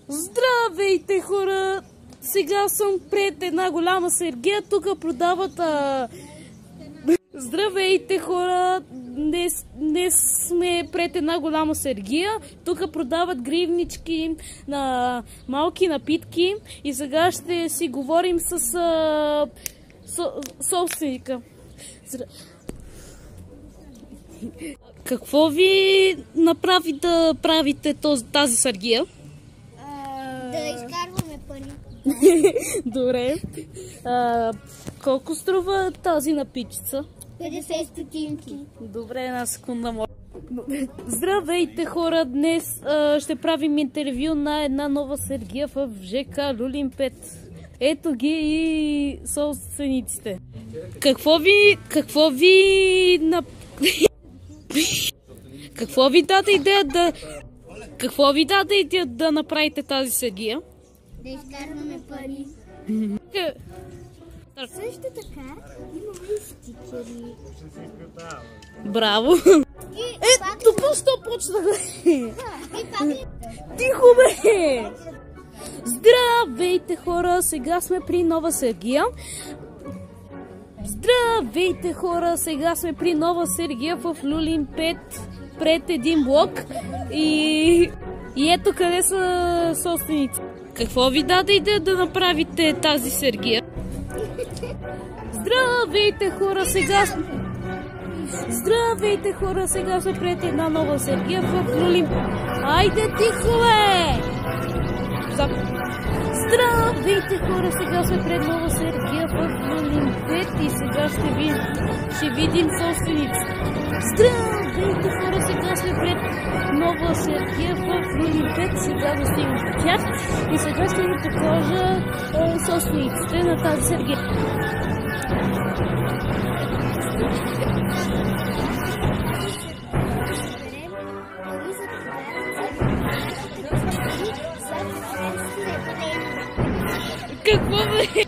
Здравейте, хора! Сега съм пред една голяма сергия. Тук продават... Здравейте, хора! Днес сме пред една голяма сергия. Тук продават гривнички на малки напитки. И сега ще си говорим с собственика. Какво ви направи да правите тази сергия? Да изкарваме пари. Добре. Колко струва тази напитчица? 50 стотинки. Добре, една секунда. Здравейте, хора! Днес ще правим интервю на една нова сергия в ЖК Люлин 5. Ето ги и собствениците. Какво ви даде идея да направите тази сергия? Да изкарваме пари. Също така имаме и стикери. Браво! Току-що почнаха. Тихо, бе! Здравейте, хора! Сега сме при нова сергия. Здравейте, хора! Сега сме при нова сергия в Люлин 5 пред един блок. И ето къде са собственици. Какво ви даде идея да направите тази сергия? Здравейте, хора! Сега сме пред една нова сергия в Люлин. Айде, тихо, бе! Здравейте, хора! Сега сме пред нова сергия в Люлин 5 и сега ще видим собственици. Здравейте, хора! Сега сме пред нова сергия в Люлин 5. Сега достигнем до тях и сега ще ви покажа собствениците на тази сергия. Какво бе?